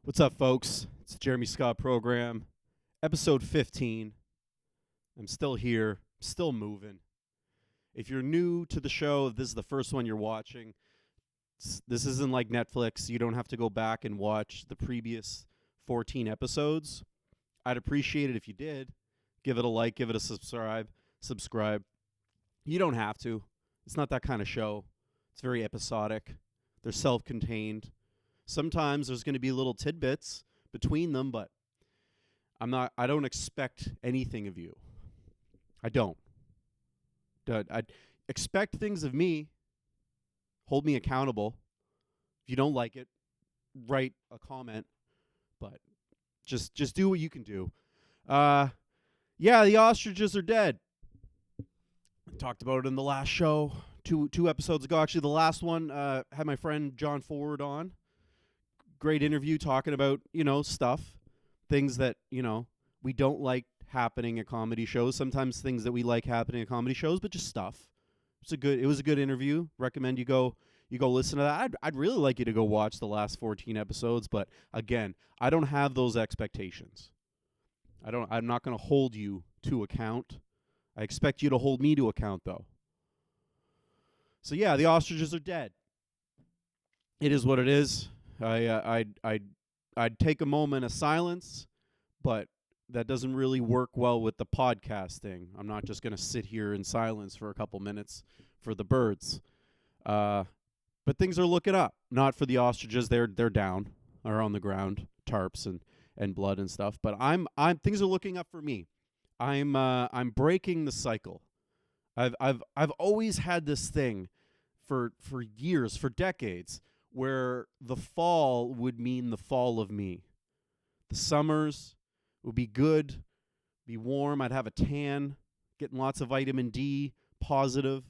What's up, folks? It's the Jeremy Scott program, episode 15. I'm still here, still moving. If you're new to the show, if this is the first one you're watching, this isn't like Netflix. You don't have to go back and watch the previous 14 episodes. I'd appreciate it if you did. Give it a like, give it a subscribe. You don't have to. It's not that kind of show. It's very episodic. They're self-contained. Sometimes there's going to be little tidbits between them, but I don't expect anything of you. I don't. I expect things of me. Hold me accountable. If you don't like it, write a comment, but just do what you can do. Yeah, the ostriches are dead. I talked about it in the last show, two episodes ago. Actually, the last one had my friend John Forward on. Great interview talking about, stuff, things that, we don't like happening at comedy shows. Sometimes things that we like happening at comedy shows, but just stuff. It was a good interview. Recommend you go listen to that. I'd really like you to go watch the last 14 episodes, but again, I don't have those expectations. I'm not going to hold you to account. I expect you to hold me to account though. So yeah, the ostriches are dead. It is what it is. I'd take a moment of silence, but that doesn't really work well with the podcasting. I'm not just going to sit here in silence for a couple minutes for the birds. But things are looking up. Not for the ostriches. They're down or on the ground, tarps and blood and stuff. But I'm things are looking up for me. I'm breaking the cycle. I've always had this thing for years, for decades, where the fall would mean the fall of me. The summers would be good, be warm. I'd have a tan, getting lots of vitamin D, positive.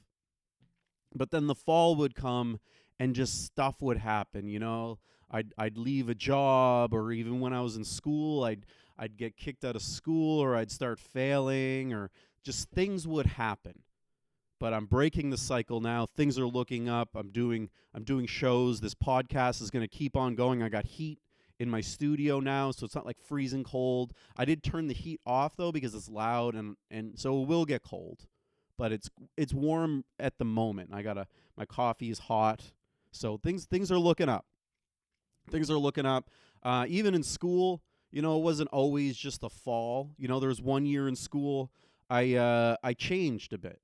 But then the fall would come and just stuff would happen, I'd leave a job, or even when I was in school, I'd get kicked out of school, or I'd start failing, or just things would happen. But I'm breaking the cycle now. Things are looking up. I'm doing shows. This podcast is going to keep on going. I got heat in my studio now, so it's not like freezing cold. I did turn the heat off though because it's loud and so it will get cold. But it's warm at the moment. My coffee is hot. So things are looking up. Things are looking up. Even in school, it wasn't always just the fall. There was one year in school I changed a bit.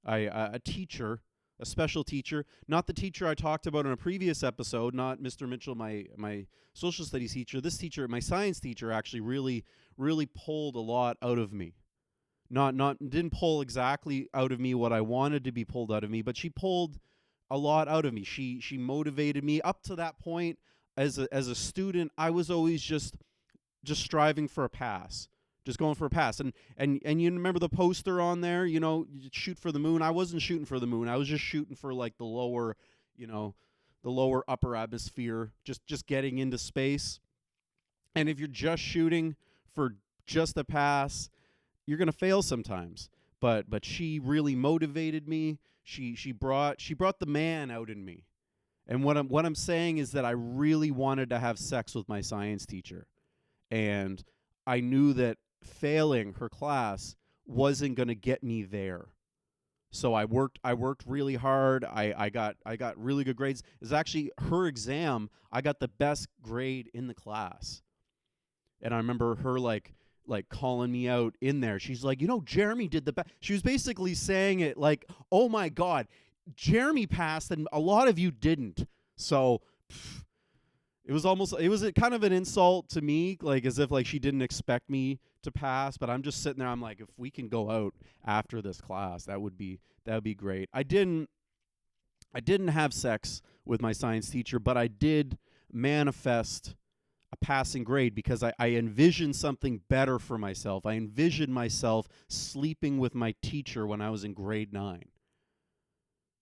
A teacher, a special teacher, not the teacher I talked about in a previous episode, not Mr. Mitchell, my social studies teacher. This teacher, my science teacher, actually really pulled a lot out of me. Didn't pull exactly out of me what I wanted to be pulled out of me, but she pulled a lot out of me. She motivated me. Up to that point, as a student, I was always just striving for a pass. Just going for a pass. And you remember the poster on there, shoot for the moon. I wasn't shooting for the moon. I was just shooting for like the lower upper atmosphere, just getting into space. And if you're just shooting for just a pass, you're going to fail sometimes. But she really motivated me. She brought the man out in me. And what I'm saying is that I really wanted to have sex with my science teacher. And I knew that failing her class wasn't going to get me there. So I worked really hard. I got really good grades. It's actually her exam. I got the best grade in the class. And I remember her like calling me out in there. She's like, Jeremy did the best. She was basically saying it like, oh my God, Jeremy passed and a lot of you didn't. So it was kind of an insult to me, like as if like she didn't expect me to pass. But I'm just sitting there. I'm like, if we can go out after this class, that would be great. I didn't have sex with my science teacher, but I did manifest a passing grade because I envisioned something better for myself. I envisioned myself sleeping with my teacher when I was in grade 9.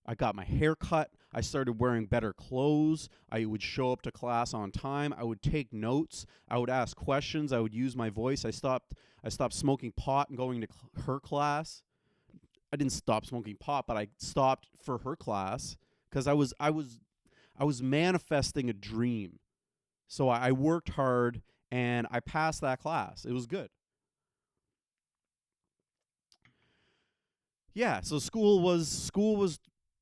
I got my hair cut. I started wearing better clothes. I would show up to class on time. I would take notes. I would ask questions. I would use my voice. I stopped smoking pot and going to her class. I didn't stop smoking pot, but I stopped for her class because I was manifesting a dream. So I worked hard and I passed that class. It was good. Yeah, so school was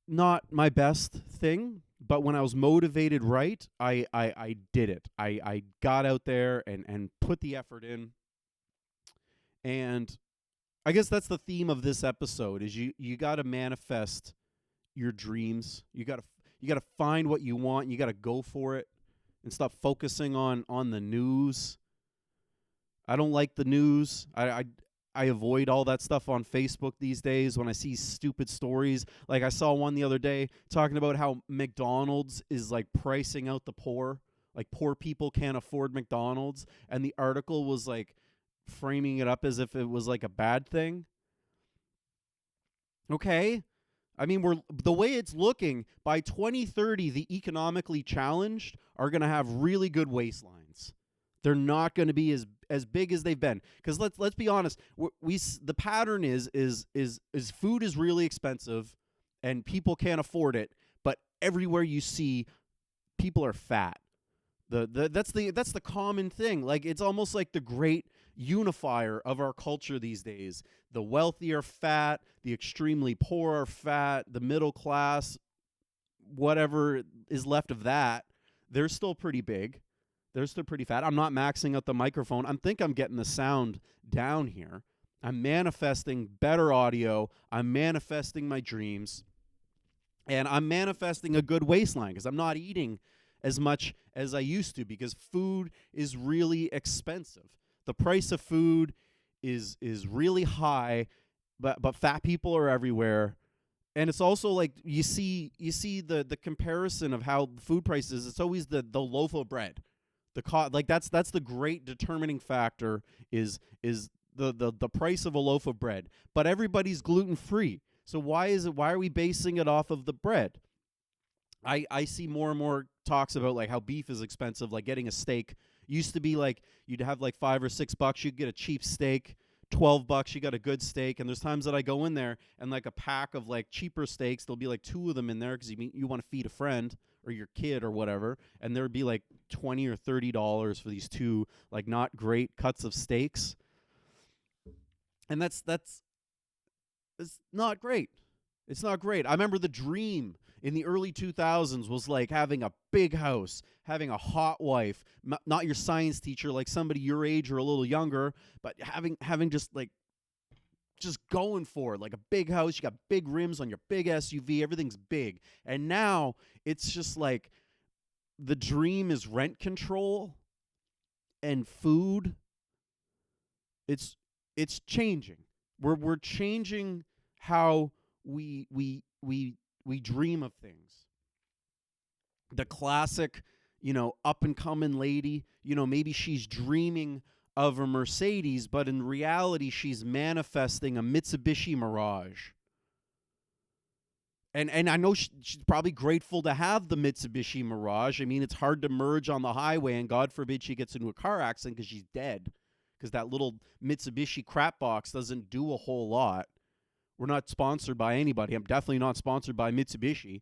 not my best thing, but when I was motivated right, I did it. I got out there and put the effort in. And I guess that's the theme of this episode is you got to manifest your dreams. You got to find what you want, and you got to go for it and stop focusing on the news. I don't like the news. I avoid all that stuff on Facebook these days when I see stupid stories. Like I saw one the other day talking about how McDonald's is like pricing out the poor. Like poor people can't afford McDonald's, and the article was like framing it up as if it was like a bad thing. Okay. I mean, we're the way it's looking, by 2030 the economically challenged are going to have really good waistlines. They're not going to be as big as they've been, cuz let's be honest, the pattern is food is really expensive and people can't afford it, but everywhere you see people are fat. That's the common thing. Like it's almost like the great unifier of our culture these days. The wealthy are fat, the extremely poor are fat, the middle class, whatever is left of that, they're still pretty big. They're still pretty fat. I'm not maxing out the microphone. I think I'm getting the sound down here. I'm manifesting better audio. I'm manifesting my dreams. And I'm manifesting a good waistline because I'm not eating as much as I used to because food is really expensive. The price of food is really high, but fat people are everywhere. And it's also like you see the comparison of how food prices. It's always the loaf of bread. Like that's the great determining factor is the price of a loaf of bread. But everybody's gluten free. So why are we basing it off of the bread? I see more and more talks about like how beef is expensive, like getting a steak. Used to be like you'd have like $5 or $6, you'd get a cheap steak. $12, you got a good steak. And there's times that I go in there and like a pack of like cheaper steaks, there'll be like 2 of them in there because you want to feed a friend or your kid or whatever, and there would be like $20 or $30 for these 2 like not great cuts of steaks. And that's it's not great. It's not great. I remember the dream in the early 2000s was like having a big house, having a hot wife, not your science teacher, like somebody your age or a little younger, but having just going for it, like a big house. You got big rims on your big SUV. Everything's big. And now it's just like the dream is rent control and food. It's changing. We're changing how we dream of things. The classic, up and coming lady, maybe she's dreaming of a Mercedes, but in reality she's manifesting a Mitsubishi Mirage. And I know she's probably grateful to have the Mitsubishi Mirage. I mean, it's hard to merge on the highway, and God forbid she gets into a car accident because she's dead. Because that little Mitsubishi crap box doesn't do a whole lot. We're not sponsored by anybody. I'm definitely not sponsored by Mitsubishi.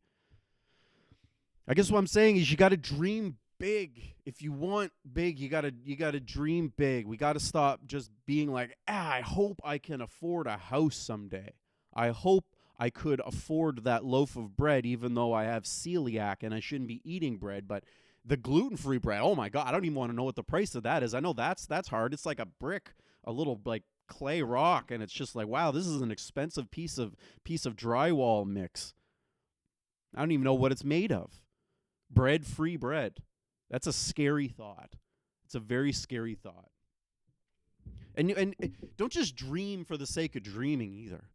I guess what I'm saying is you got to dream big. If you want big, you got to dream big. We got to stop just being like, I hope I can afford a house someday. I hope I could afford that loaf of bread even though I have celiac and I shouldn't be eating bread, but the gluten-free bread, oh my God, I don't even want to know what the price of that is. I know that's hard. It's like a brick, a little like clay rock, and it's just like, wow, this is an expensive piece of drywall mix. I don't even know what it's made of. Bread-free bread. That's a scary thought. It's a very scary thought. And don't just dream for the sake of dreaming either.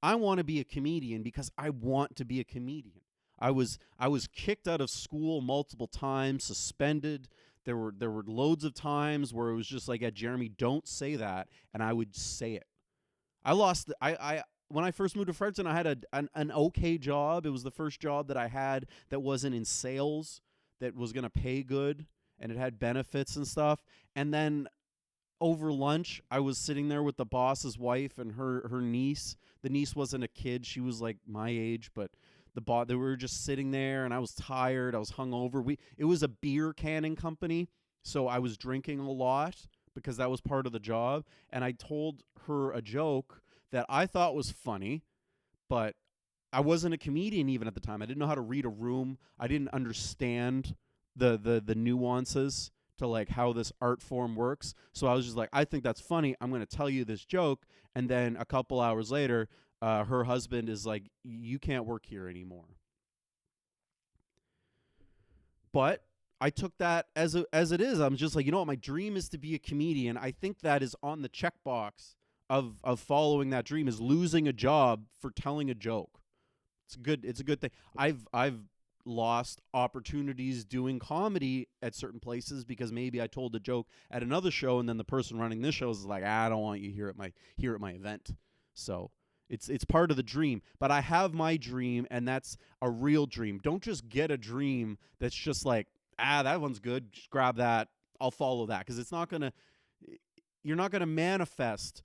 I want to be a comedian because I want to be a comedian. I was kicked out of school multiple times, suspended. There were loads of times where it was just like, Jeremy, don't say that, and I would say it. I lost. I when I first moved to Fredericton, I had an okay job. It was the first job that I had that wasn't in sales, that was going to pay good, and it had benefits and stuff. And then over lunch, I was sitting there with the boss's wife and her niece. The niece wasn't a kid; she was like my age, but they were just sitting there, and I was tired. I was hungover. It was a beer canning company, So I was drinking a lot because that was part of the job. And I told her a joke that I thought was funny, but I wasn't a comedian even at the time. I didn't know how to read a room. I didn't understand the nuances to like how this art form works. So I was just like, I think that's funny. I'm going to tell you this joke. And then a couple hours later, her husband is like, you can't work here anymore. But I took that as it is. I'm just like, you know what? My dream is to be a comedian. I think that is on the checkbox of following that dream, is losing a job for telling a joke. It's a good thing. I've lost opportunities doing comedy at certain places because maybe I told a joke at another show and then the person running this show is like, I don't want you here at my event. So it's part of the dream. But I have my dream, and that's a real dream. Don't just get a dream that's just like, that one's good. Just grab that. I'll follow that, because you're not gonna manifest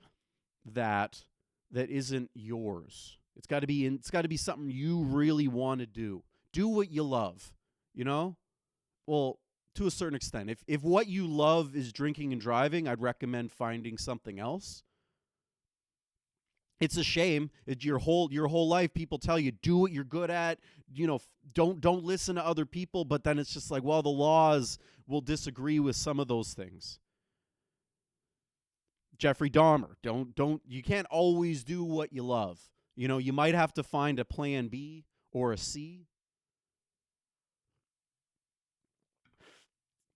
that isn't yours. It's got to be something you really want to do. Do what you love, you know? Well, to a certain extent. If what you love is drinking and driving, I'd recommend finding something else. It's a shame. Your whole life people tell you do what you're good at, don't listen to other people, but then it's just like, well, the laws will disagree with some of those things. Jeffrey Dahmer, you can't always do what you love. You might have to find a plan B or a C.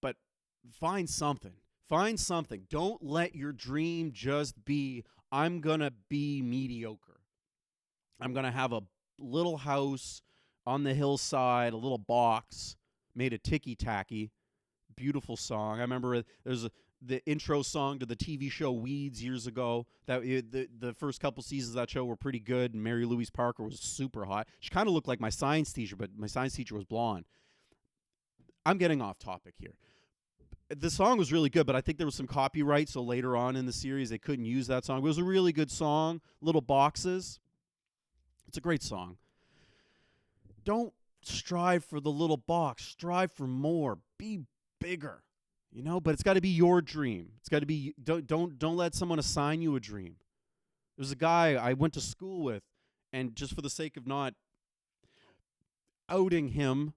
But find something. Find something. Don't let your dream just be, I'm going to be mediocre. I'm going to have a little house on the hillside, a little box made of ticky-tacky. Beautiful song. I remember there's the intro song to the TV show Weeds years ago. The first couple seasons of that show were pretty good, and Mary Louise Parker was super hot. She kind of looked like my science teacher, but my science teacher was blonde. I'm getting off topic here. The song was really good, but I think there was some copyright, so later on in the series they couldn't use that song. It was a really good song, Little Boxes. It's a great song. Don't strive for the little box. Strive for more. Be bigger. But it's got to be your dream. It's got to be, don't let someone assign you a dream. There's a guy I went to school with, and just for the sake of not outing him,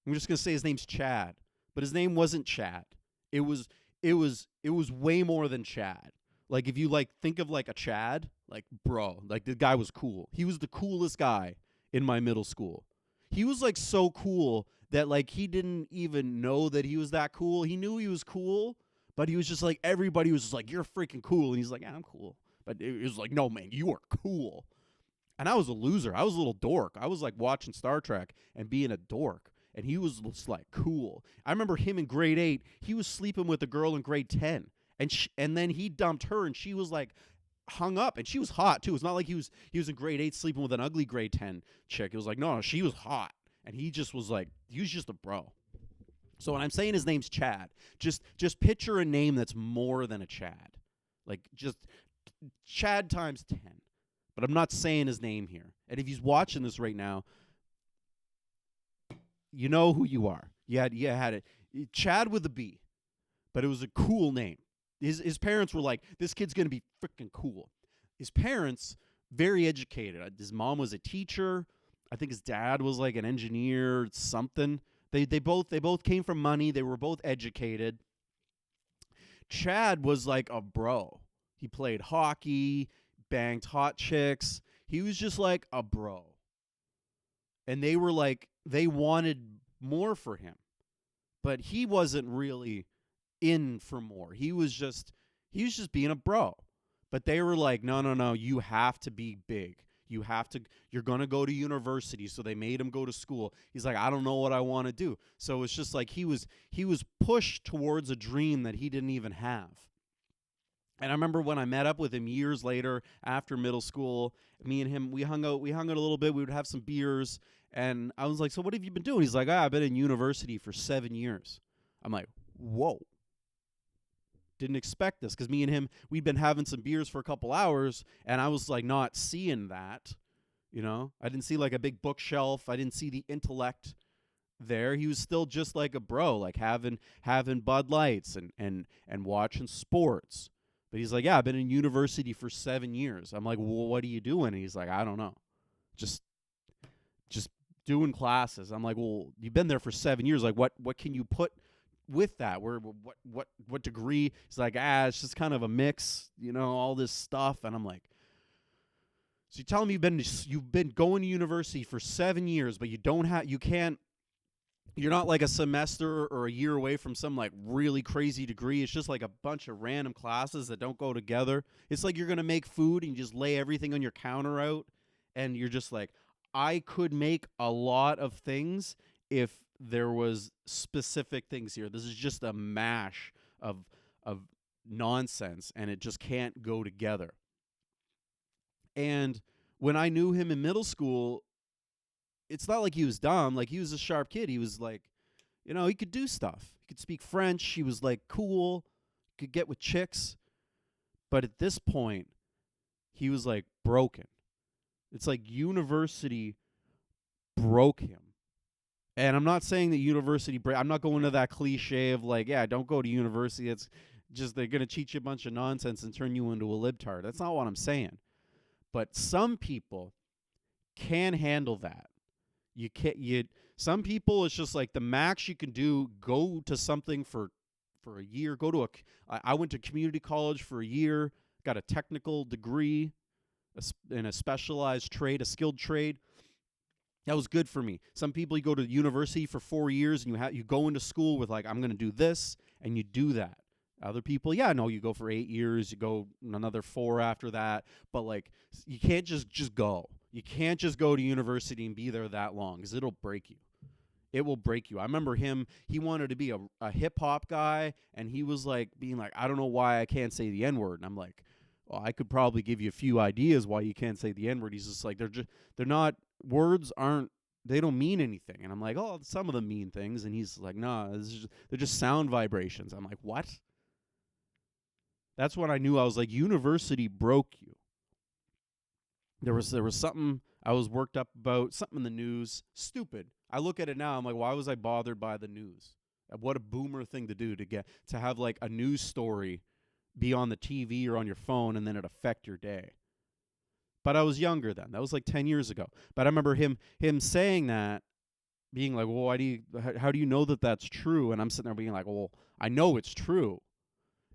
I'm just going to say his name's Chad. But his name wasn't Chad. It was way more than Chad. Like, if you think of like a Chad, like, bro, like, the guy was cool. He was the coolest guy in my middle school. He was like so cool that like he didn't even know that he was that cool. He knew he was cool, but he was just like, everybody was just like, you're freaking cool. And he's like, yeah, I'm cool. But it was like, no, man, you are cool. And I was a loser. I was a little dork. I was like watching Star Trek and being a dork. And he was just like cool. I remember him in grade 8. He was sleeping with a girl in grade 10. And then he dumped her, and she was like hung up, and she was hot too. It's not like he was in grade 8 sleeping with an ugly grade 10 chick. It was like, no, she was hot. And he just was like, he was just a bro. So when I'm saying his name's Chad, just picture a name that's more than a Chad. Like, just Chad times 10. But I'm not saying his name here. And if he's watching this right now, you know who you are. You had it. Chad with a B. But it was a cool name. His parents were like, this kid's going to be freaking cool. His parents, very educated. His mom was a teacher. I think his dad was like an engineer, something. They both came from money. They were both educated. Chad was like a bro. He played hockey, banged hot chicks. He was just like a bro. And they were like, they wanted more for him. But he wasn't really in for more. He was just being a bro. But they were like, no, you have to be big. You're going to go to university. So they made him go to school. He's like, I don't know what I want to do. So it's just like he was pushed towards a dream that he didn't even have. And I remember when I met up with him years later after middle school, me and him, we hung out a little bit. We would have some beers. And I was like, so what have you been doing? He's like, I've been in university for 7 years. I'm like, whoa. Didn't expect this, because me and him, we'd been having some beers for a couple hours, and I was like not seeing that, I didn't see like a big bookshelf. I didn't see the intellect. there, he was still just like a bro, like having Bud Lights and watching sports. But he's like, yeah, I've been in university for 7 years. I'm like, well, what are you doing? And he's like, I don't know, just just doing classes. I'm like, well, you've been there for 7 years. Like, what can you put with that? Where what degree? He's like, it's just kind of a mix, all this stuff. And I'm like, so you're telling me you've been going to university for 7 years, but you can't. You're not like a semester or a year away from some like really crazy degree. It's just like a bunch of random classes that don't go together. It's like you're going to make food and you just lay everything on your counter out and you're just like, I could make a lot of things if there was specific things here. This is just a mash of nonsense and it just can't go together. And when I knew him in middle school, it's not like he was dumb. Like, he was a sharp kid. He was like, he could do stuff. He could speak French. He was like cool, could get with chicks. But at this point, he was like broken. It's like university broke him. And I'm not saying that I'm not going to that cliche of like, yeah, don't go to university. It's just they're going to teach you a bunch of nonsense and turn you into a libtard. That's not what I'm saying. But some people can handle that. Some people, it's just like the max you can do, go to something for a year, I went to community college for a year, got a technical degree in a specialized trade, a skilled trade. That was good for me. Some people, you go to university for 4 years and you go into school with like, I'm going to do this, and you do that. Other people, you go for 8 years, you go another 4 after that, but like you can't just go. You can't just go to university and be there that long because it'll break you. It will break you. I remember he wanted to be a hip-hop guy, and he was like being like, I don't know why I can't say the N-word. And I'm like, well, I could probably give you a few ideas why you can't say the N-word. He's just like, they don't mean anything. And I'm like, oh, some of them mean things. And he's like, no, they're just sound vibrations. I'm like, what? That's when I knew. I was like, university broke you. There was something I was worked up about, something in the news, stupid. I look at it now, I'm like, why was I bothered by the news? What a boomer thing to do, to have like a news story be on the TV or on your phone and then it affect your day. But I was younger then. That was like 10 years ago. But I remember him saying that, being like, well, how do you know that that's true? And I'm sitting there being like, well, I know it's true.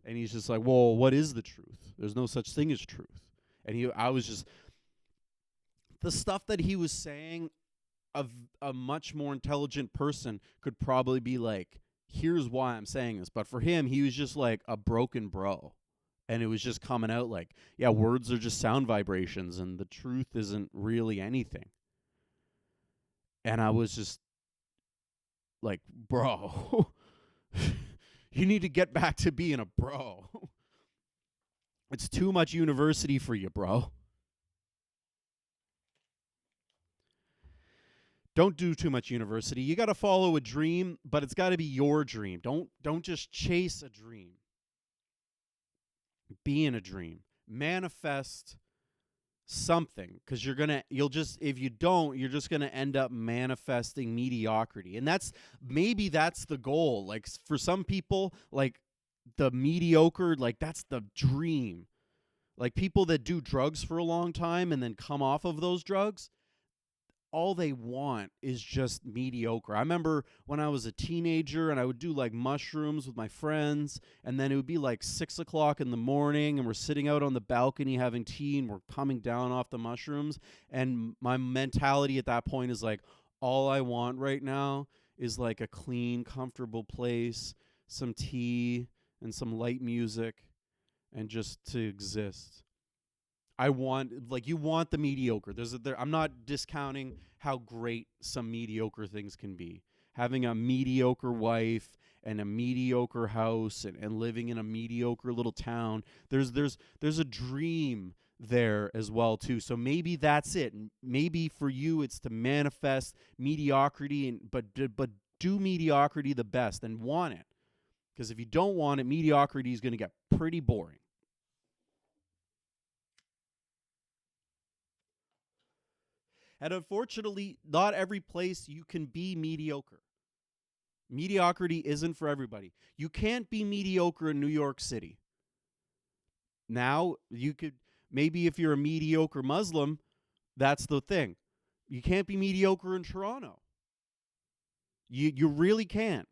And he's just like, well, what is the truth? There's no such thing as truth. And I was just, the stuff that he was saying, a much more intelligent person could probably be like, here's why I'm saying this. But for him, he was just like a broken bro. And it was just coming out like, yeah, words are just sound vibrations and the truth isn't really anything. And I was just like, bro, you need to get back to being a bro. It's too much university for you, bro. Don't do too much university. You got to follow a dream, but it's got to be your dream. Don't just chase a dream. Be in a dream. Manifest something, because if you don't, you're just going to end up manifesting mediocrity. And maybe that's the goal. Like for some people, like the mediocre, like that's the dream. Like people that do drugs for a long time and then come off of those drugs, all they want is just mediocre. I remember when I was a teenager and I would do like mushrooms with my friends, and then it would be like 6 o'clock in the morning and we're sitting out on the balcony having tea and we're coming down off the mushrooms. And my mentality at that point is like, all I want right now is like a clean, comfortable place, some tea and some light music, and just to exist. You want the mediocre. I'm not discounting how great some mediocre things can be. Having a mediocre wife and a mediocre house and living in a mediocre little town. There's a dream there as well too. So maybe that's it. Maybe for you it's to manifest mediocrity, but do mediocrity the best and want it. Because if you don't want it, mediocrity is going to get pretty boring. And unfortunately, not every place you can be mediocre. Mediocrity isn't for everybody. You can't be mediocre in New York City. Now, you could, maybe if you're a mediocre Muslim, that's the thing. You can't be mediocre in Toronto. You really can't.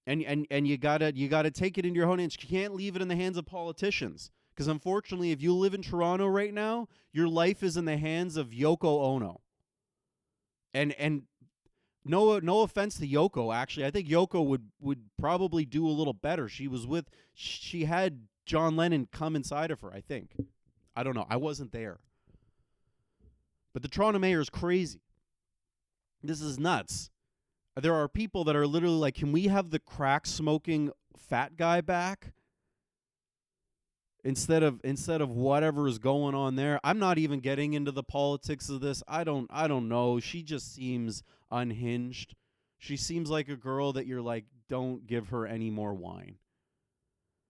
And you gotta take it in your own hands. You can't leave it in the hands of politicians. Because unfortunately, if you live in Toronto right now, your life is in the hands of Yoko Ono. And no offense to Yoko, actually. I think Yoko would probably do a little better. She had John Lennon come inside of her, I think. I don't know. I wasn't there. But the Toronto mayor is crazy. This is nuts. There are people that are literally like, can we have the crack smoking fat guy back? Instead of whatever is going on there. I'm not even getting into the politics of this. I don't know. She just seems unhinged. She seems like a girl that you're like, don't give her any more wine.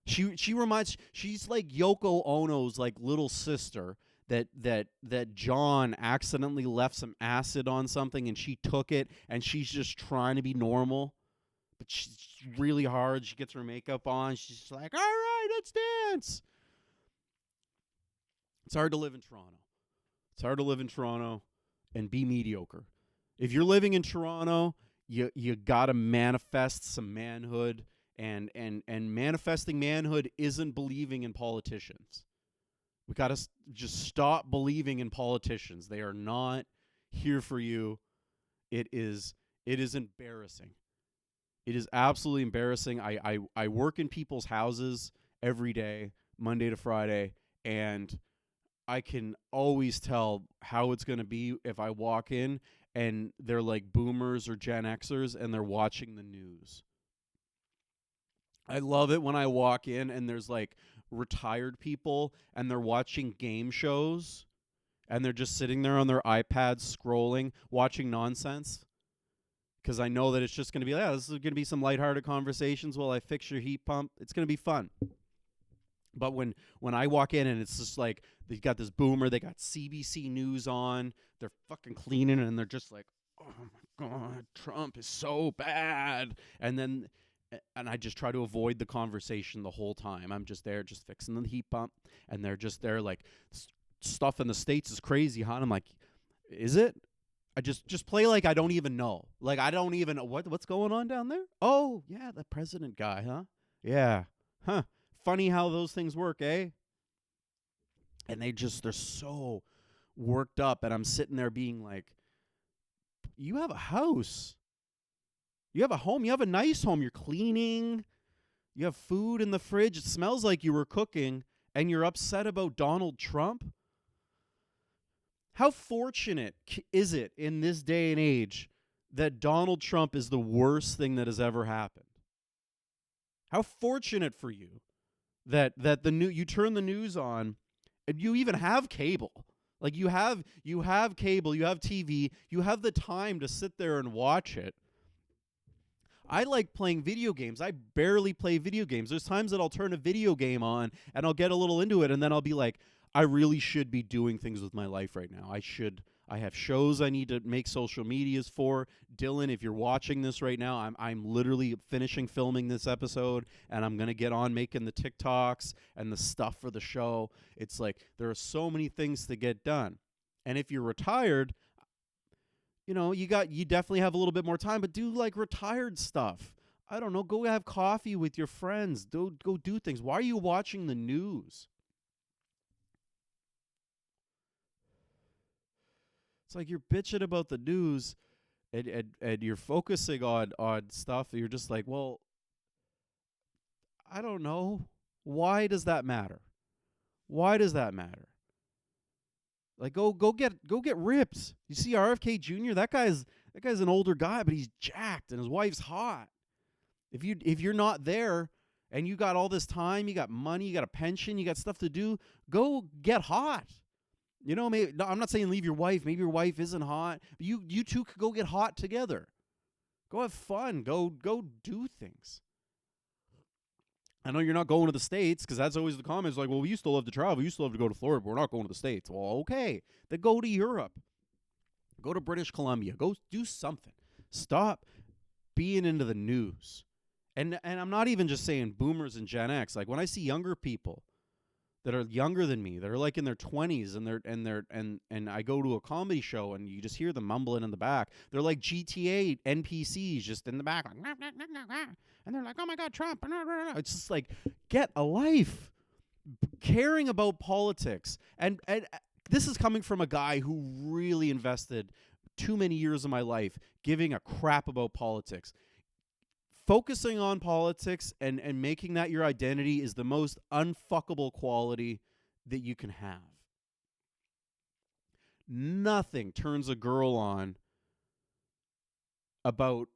She's like Yoko Ono's like little sister that John accidentally left some acid on something and she took it and she's just trying to be normal. But she's really hard. She gets her makeup on. She's just like, all right, let's dance. It's hard to live in Toronto. It's hard to live in Toronto and be mediocre. If you're living in Toronto, you got to manifest some manhood, and manifesting manhood isn't believing in politicians. We got to just stop believing in politicians. They are not here for you. It is embarrassing. It is absolutely embarrassing. I work in people's houses every day, Monday to Friday, and I can always tell how it's going to be if I walk in and they're like boomers or Gen Xers and they're watching the news. I love it when I walk in and there's like retired people and they're watching game shows and they're just sitting there on their iPads scrolling, watching nonsense. Because I know that it's just going to be, this is going to be some lighthearted conversations while I fix your heat pump. It's going to be fun. But when I walk in and it's just like, they got this boomer, they got CBC News on, they're fucking cleaning and they're just like, oh my God, Trump is so bad. And I just try to avoid the conversation the whole time. I'm just there just fixing the heat pump and they're just there like, stuff in the States is crazy, huh? And I'm like, is it? I just play like I don't even know. Like I don't even know what's going on down there. Oh, yeah, the president guy, huh? Yeah. Huh. Funny how those things work, eh? And they're so worked up, and I'm sitting there being like, you have a house. You have a home. You have a nice home. You're cleaning. You have food in the fridge. It smells like you were cooking, and you're upset about Donald Trump? How fortunate is it in this day and age that Donald Trump is the worst thing that has ever happened? How fortunate for you that you turn the news on and you even have cable. Like you have cable, you have TV, you have the time to sit there and watch it. I like playing video games. I barely play video games. There's times that I'll turn a video game on and I'll get a little into it and then I'll be like, I really should be doing things with my life right now. I have shows I need to make social medias for. Dylan, if you're watching this right now, I'm literally finishing filming this episode and I'm going to get on making the TikToks and the stuff for the show. It's like there are so many things to get done. And if you're retired, you definitely have a little bit more time, but do like retired stuff. I don't know, go have coffee with your friends. Go do things. Why are you watching the news? It's like you're bitching about the news and you're focusing on stuff that you're just like, well, I don't know. Why does that matter? Why does that matter? Like go get ripped. You see RFK Jr., that guy's an older guy, but he's jacked and his wife's hot. If you're not there and you got all this time, you got money, you got a pension, you got stuff to do, go get hot. Maybe, no, I'm not saying leave your wife. Maybe your wife isn't hot. But you two could go get hot together. Go have fun. Go do things. I know you're not going to the States because that's always the comments like, well, we used to love to travel. We used to love to go to Florida, but we're not going to the States. Well, okay. Then go to Europe. Go to British Columbia. Go do something. Stop. being into the news. And I'm not even just saying boomers and Gen X. Like when I see younger people that are younger than me, that are like in their 20s, and I go to a comedy show and you just hear them mumbling in the back. They're like GTA NPCs just in the back, like, and they're like, "Oh my God, Trump!" It's just like, get a life, caring about politics, and this is coming from a guy who really invested too many years of my life giving a crap about politics. Focusing on politics and making that your identity is the most unfuckable quality that you can have. Nothing turns a girl on about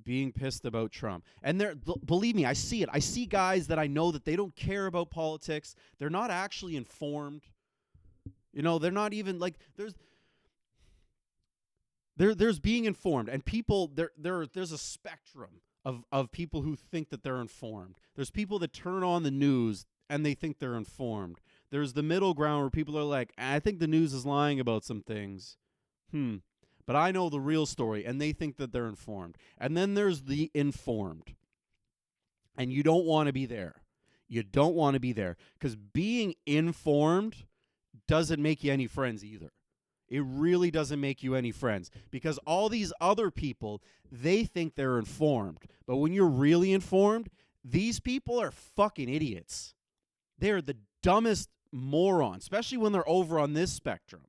being pissed about Trump. And believe me, I see it. I see guys that I know that they don't care about politics. They're not actually informed. You know, they're not even like there's being informed, and people there's a spectrum of people who think that they're informed. There's people that turn on the news and they think they're informed. There's the middle ground where people are like, I think the news is lying about some things. But I know the real story, and they think that they're informed. And then there's the informed. And you don't want to be there. You don't want to be there. Because being informed doesn't make you any friends either. It really doesn't make you any friends. Because all these other people, they think they're informed. But when you're really informed, these people are fucking idiots. They're the dumbest morons, especially when they're over on this spectrum.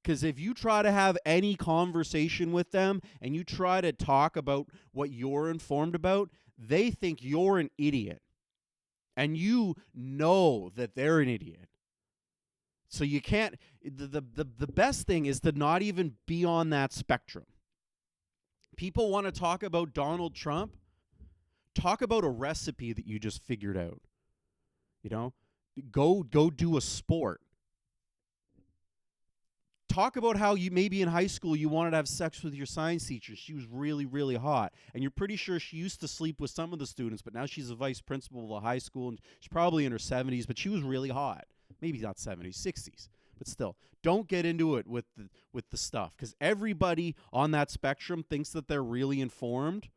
Because if you try to have any conversation with them and you try to talk about what you're informed about, they think you're an idiot. And you know that they're an idiot. So you can't, the best thing is to not even be on that spectrum. People want to talk about Donald Trump. Talk about a recipe that you just figured out. You know, go do a sport. Talk about how you maybe in high school you wanted to have sex with your science teacher. She was really, really hot. And you're pretty sure she used to sleep with some of the students, but now she's a vice principal of a high school, and she's probably in her 70s, but she was really hot. Maybe not 70s, 60s. But still, don't get into it with the stuff, because everybody on that spectrum thinks that they're really informed,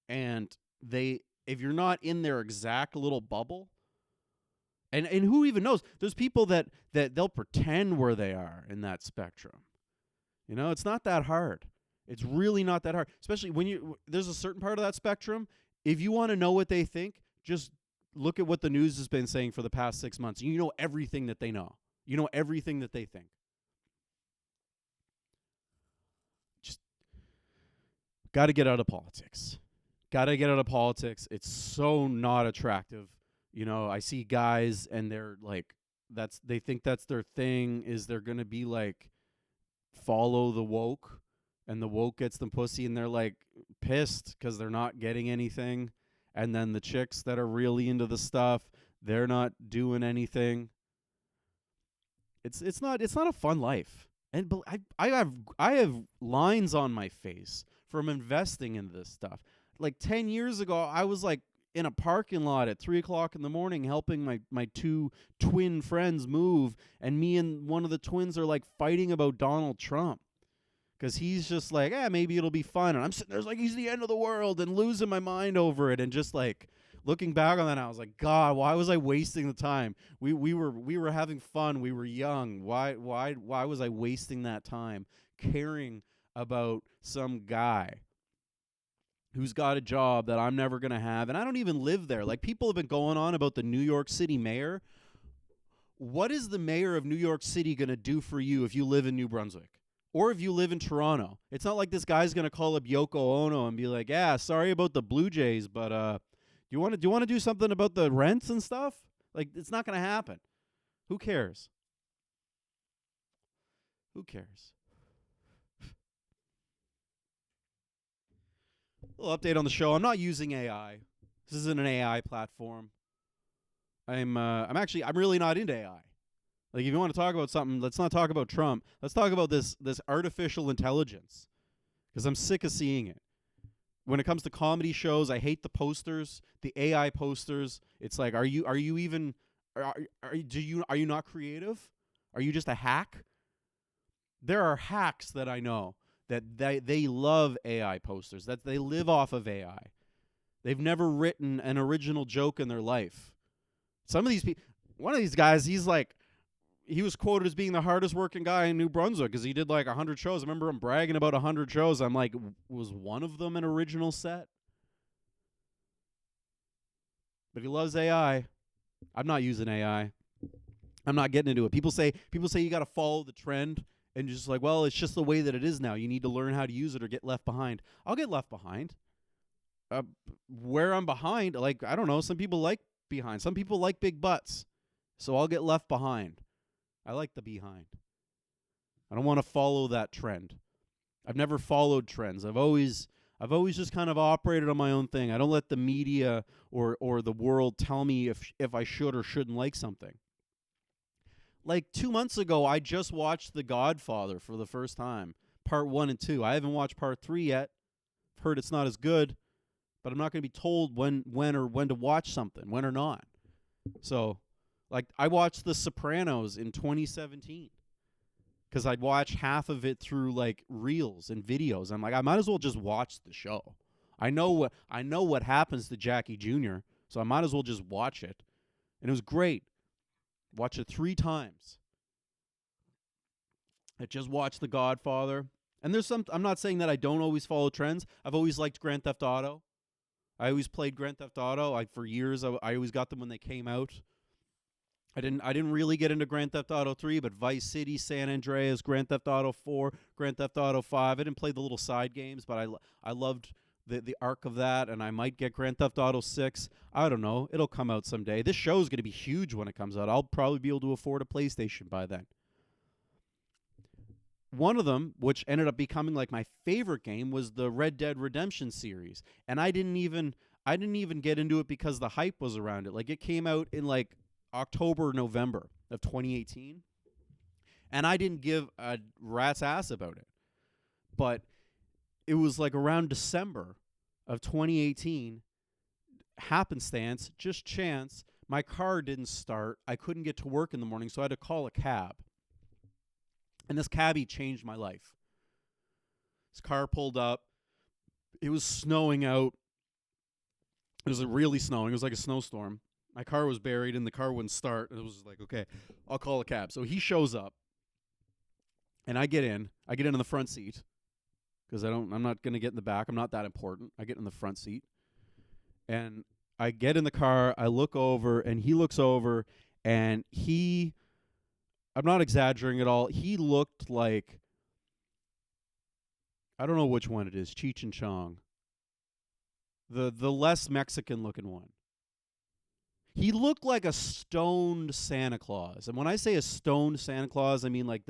and if you're not in their exact little bubble, and who even knows? There's people that they'll pretend where they are in that spectrum. You know, it's not that hard. It's really not that hard. Especially when there's a certain part of that spectrum. If you want to know what they think, just look at what the news has been saying for the past 6 months. You know everything that they know. You know everything that they think. Just got to get out of politics. Got to get out of politics. It's so not attractive. You know, I see guys and they're like, they think that's their thing, is they're going to be like, follow the woke, and the woke gets them pussy, and they're like pissed because they're not getting anything. And then the chicks that are really into the stuff, they're not doing anything. It's not a fun life. And I have lines on my face from investing in this stuff. Like 10 years ago, I was like in a parking lot at 3:00 in the morning helping my two twin friends move, and me and one of the twins are like fighting about Donald Trump. Because he's just like, maybe it'll be fun. And I'm sitting there like, he's the end of the world, and losing my mind over it. And just like looking back on that, I was like, God, why was I wasting the time? We were having fun. We were young. Why was I wasting that time caring about some guy who's got a job that I'm never going to have? And I don't even live there. Like, people have been going on about the New York City mayor. What is the mayor of New York City going to do for you if you live in New Brunswick? Or if you live in Toronto? It's not like this guy's going to call up Yoko Ono and be like, sorry about the Blue Jays, but do you want to do something about the rents and stuff? Like, it's not going to happen. Who cares? Who cares? A little update on the show. I'm not using AI. This isn't an AI platform. I'm really not into AI. Like, if you want to talk about something, let's not talk about Trump. Let's talk about this artificial intelligence, because I'm sick of seeing it. When it comes to comedy shows, I hate the posters, the AI posters. It's like, are you not creative? Are you just a hack? There are hacks that I know that they love AI posters, that they live off of AI. They've never written an original joke in their life. Some of these people, one of these guys, he was quoted as being the hardest working guy in New Brunswick because he did like 100 shows. I remember him bragging about 100 shows. I'm like, was one of them an original set? But he loves AI. I'm not using AI. I'm not getting into it. People say you got to follow the trend, and you're just like, well, it's just the way that it is now. You need to learn how to use it or get left behind. I'll get left behind. Where I'm behind, like, I don't know. Some people like behind. Some people like big butts. So I'll get left behind. I like the behind. I don't want to follow that trend. I've never followed trends. I've always just kind of operated on my own thing. I don't let the media or the world tell me if I should or shouldn't like something. Like 2 months ago, I just watched The Godfather for the first time, part 1 and 2. I haven't watched part 3 yet. I've heard it's not as good, but I'm not going to be told when to watch something, when or not. So, like, I watched The Sopranos in 2017 because I'd watched half of it through like reels and videos. I'm like, I might as well just watch the show. I know what happens to Jackie Jr., so I might as well just watch it. And it was great. Watched it 3 times. I just watched The Godfather. And I'm not saying that I don't always follow trends. I've always liked Grand Theft Auto. I always played Grand Theft Auto. For years, I always got them when they came out. I didn't really get into Grand Theft Auto 3, but Vice City, San Andreas, Grand Theft Auto 4, Grand Theft Auto 5. I didn't play the little side games, but I loved the arc of that, and I might get Grand Theft Auto 6. I don't know. It'll come out someday. This show is going to be huge when it comes out. I'll probably be able to afford a PlayStation by then. One of them, which ended up becoming like my favorite game, was the Red Dead Redemption series. And I didn't even get into it because the hype was around it. Like, it came out in like October, November of 2018. And I didn't give a rat's ass about it. But it was like around December of 2018, happenstance, just chance, my car didn't start. I couldn't get to work in the morning, so I had to call a cab. And this cabbie changed my life. His car pulled up. It was snowing out. It was really snowing. It was like a snowstorm. My car was buried, and the car wouldn't start. And it was like, okay, I'll call a cab. So he shows up, and I get in. I get in the front seat because I'm not going to get in the back. I'm not that important. I get in the front seat. And I get in the car. I look over, and he looks over, and I'm not exaggerating at all. He looked like, I don't know which one it is, Cheech and Chong. The less Mexican looking one. He looked like a stoned Santa Claus. And when I say a stoned Santa Claus, I mean like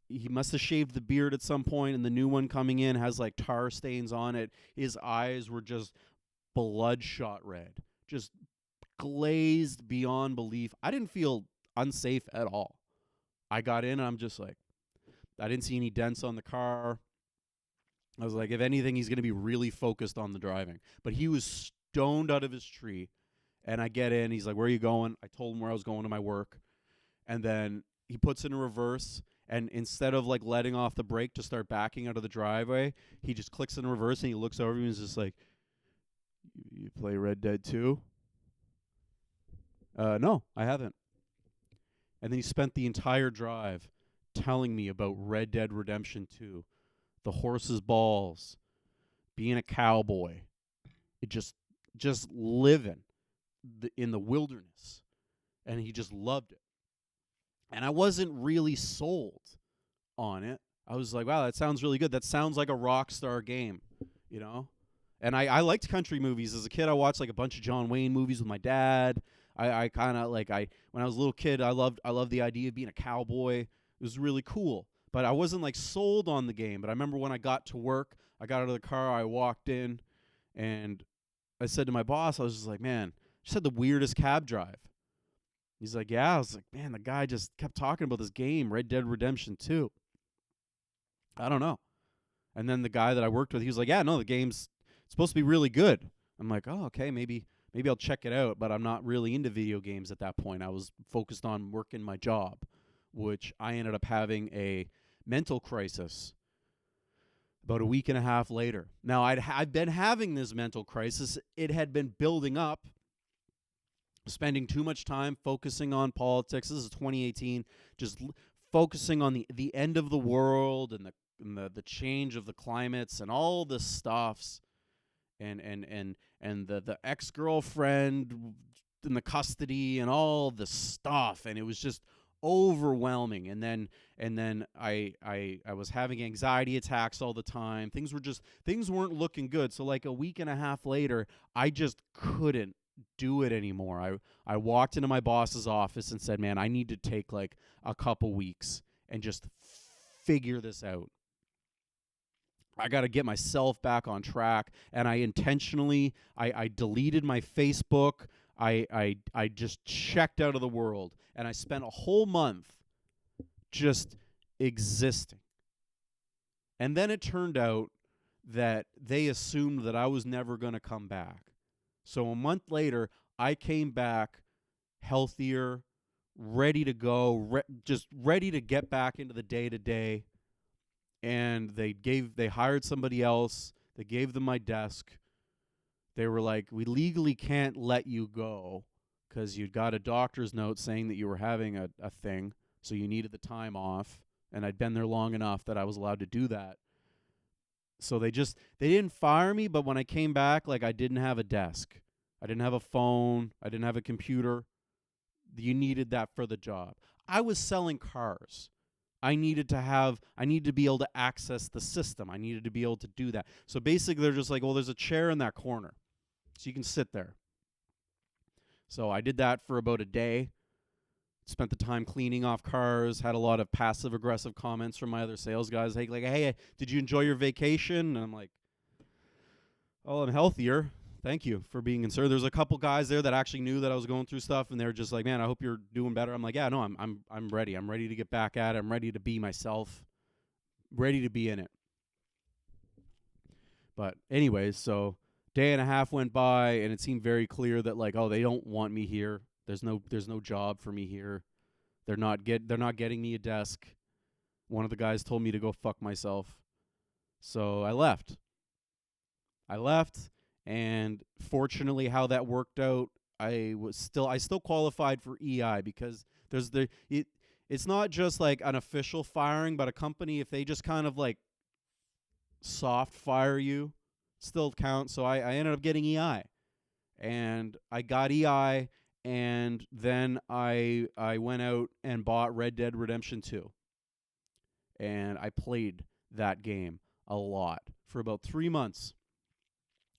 he must have shaved the beard at some point, and the new one coming in has like tar stains on it. His eyes were just bloodshot red. Just glazed beyond belief. I didn't feel unsafe at all. I got in and I'm just like, I didn't see any dents on the car. I was like, if anything, he's going to be really focused on the driving. But he was stoned out of his tree. And I get in. He's like, where are you going? I told him where I was going to my work. And then he puts it in reverse. And instead of like letting off the brake to start backing out of the driveway, he just clicks in reverse and he looks over me and is just like, you play Red Dead 2? No, I haven't. And then he spent the entire drive telling me about Red Dead Redemption 2, the horse's balls, being a cowboy, it just living in the wilderness, and he just loved it. And I wasn't really sold on it. I was like, wow, that sounds really good. That sounds like a Rockstar game, you know? And I liked country movies. As a kid, I watched like a bunch of John Wayne movies with my dad. I kind of like when I was a little kid, I loved the idea of being a cowboy. It was really cool. But I wasn't like sold on the game. But I remember when I got to work, I got out of the car, I walked in, and I said to my boss, I was just like, man, just had the weirdest cab drive. He's like, yeah. I was like, man, the guy just kept talking about this game, Red Dead Redemption 2. I don't know. And then the guy that I worked with, he was like, yeah, no, the game's supposed to be really good. I'm like, oh, okay, maybe I'll check it out, but I'm not really into video games at that point. I was focused on working my job, which I ended up having a mental crisis About a week and a half later. Now, I'd been having this mental crisis. It had been building up, spending too much time focusing on politics. This is 2018, just focusing on the end of the world and the change of the climates and all the stuffs, and the ex-girlfriend in the custody and all the stuff, and it was just overwhelming. And then I was having anxiety attacks all the time. Things weren't looking good. So like a week and a half later, I just couldn't do it anymore. I walked into my boss's office and said, "Man, I need to take like a couple weeks and just figure this out. I got to get myself back on track." And I intentionally I deleted my Facebook. I just checked out of the world, and I spent a whole month just existing. And then it turned out that they assumed that I was never going to come back. So a month later, I came back healthier, ready to go, just ready to get back into the day-to-day. And they hired somebody else. They gave them my desk. They were like, "We legally can't let you go because you'd got a doctor's note saying that you were having a thing, so you needed the time off." And I'd been there long enough that I was allowed to do that. So they didn't fire me, but when I came back, like, I didn't have a desk. I didn't have a phone. I didn't have a computer. You needed that for the job. I was selling cars. I needed to be able to access the system. I needed to be able to do that. So basically they're just like, "Well, there's a chair in that corner, so you can sit there." So I did that for about a day. Spent the time cleaning off cars, had a lot of passive-aggressive comments from my other sales guys. Hey, did you enjoy your vacation? And I'm like, "Oh, I'm healthier. Thank you for being concerned." There's a couple guys there that actually knew that I was going through stuff, and they were just like, "Man, I hope you're doing better." I'm like, "Yeah, no, I'm ready. I'm ready to get back at it. I'm ready to be myself. Ready to be in it." But anyways, so day and a half went by, and it seemed very clear that like, oh, they don't want me here. There's no job for me here. They're not getting me a desk. One of the guys told me to go fuck myself. So I left. And fortunately how that worked out, I still qualified for EI, because it's not just like an official firing, but a company, if they just kind of like soft fire you, still counts. So I ended up getting EI. And I got EI, and then I went out and bought Red Dead Redemption 2. And I played that game a lot for about 3 months.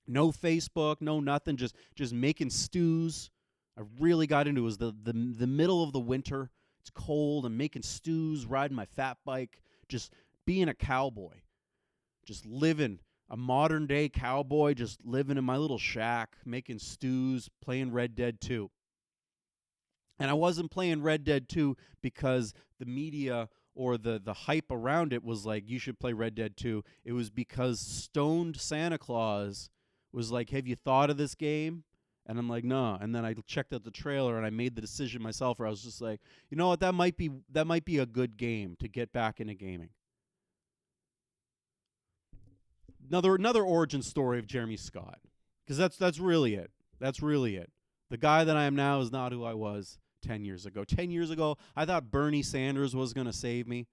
No Facebook, no nothing, just making stews. I really got into it. It was the middle of the winter. It's cold. I'm making stews, riding my fat bike, just being a cowboy. Just living, a modern day cowboy, just living in my little shack, making stews, playing Red Dead 2. And I wasn't playing Red Dead 2 because the media or the hype around it was like, you should play Red Dead 2. It was because Stoned Santa Claus was like, "Have you thought of this game?" And I'm like, "No." And then I checked out the trailer, and I made the decision myself, where I was just like, you know what, that might be a good game to get back into gaming. Another origin story of Jeremy Scott, because that's really it. That's really it. The guy that I am now is not who I was 10 years ago. 10 years ago, I thought Bernie Sanders was going to save me.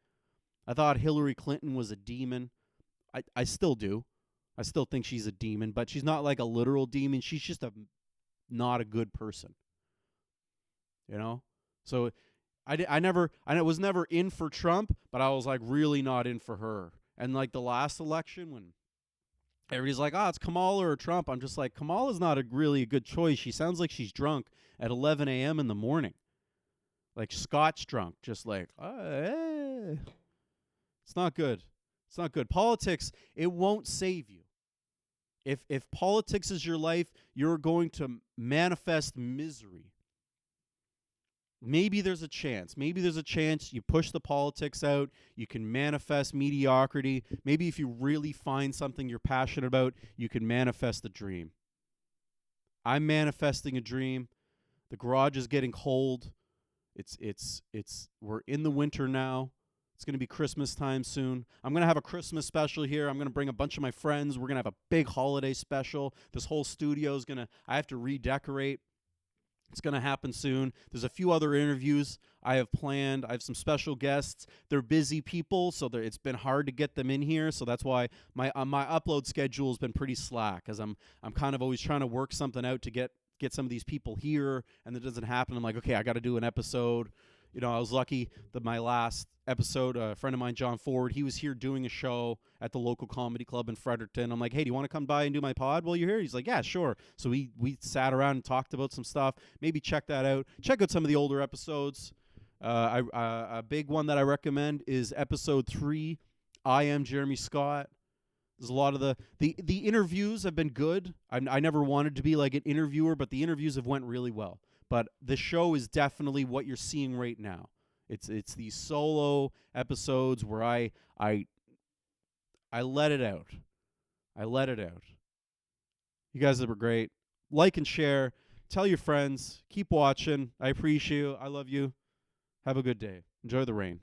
I thought Hillary Clinton was a demon. I still do. I still think she's a demon, but she's not like a literal demon. She's just not a good person. You know? So I was never in for Trump, but I was like really not in for her. And like the last election, when everybody's like, "Oh, it's Kamala or Trump," I'm just like, Kamala's not really a good choice. She sounds like she's drunk at 11 a.m. in the morning. Like Scott's drunk, just like, it's not good. It's not good. Politics, it won't save you. If politics is your life, you're going to manifest misery. Maybe there's a chance. Maybe there's a chance you push the politics out, you can manifest mediocrity. Maybe if you really find something you're passionate about, you can manifest the dream. I'm manifesting a dream. The garage is getting cold. We're in the winter now. It's going to be Christmas time soon. I'm going to have a Christmas special here. I'm going to bring a bunch of my friends. We're going to have a big holiday special. This whole studio is I have to redecorate. It's going to happen soon. There's a few other interviews I have planned. I have some special guests. They're busy people, so it's been hard to get them in here. So that's why my upload schedule has been pretty slack, because I'm kind of always trying to work something out to get some of these people here, and it doesn't happen. I'm like, okay, I got to do an episode. You know, I was lucky that my last episode, a friend of mine, John Ford, he was here doing a show at the local comedy club in Fredericton. I'm like, hey, do you want to come by and do my pod while you're here? He's like, yeah, sure. So we sat around and talked about some stuff. Maybe check that out. Check out some of the older episodes. A big one that I recommend is episode 3, I Am Jeremy Scott. There's a lot of the interviews have been good. I never wanted to be like an interviewer, but the interviews have went really well. But the show is definitely what you're seeing right now. It's these solo episodes where I let it out. I let it out. You guys were great. Like and share. Tell your friends. Keep watching. I appreciate you. I love you. Have a good day. Enjoy the rain.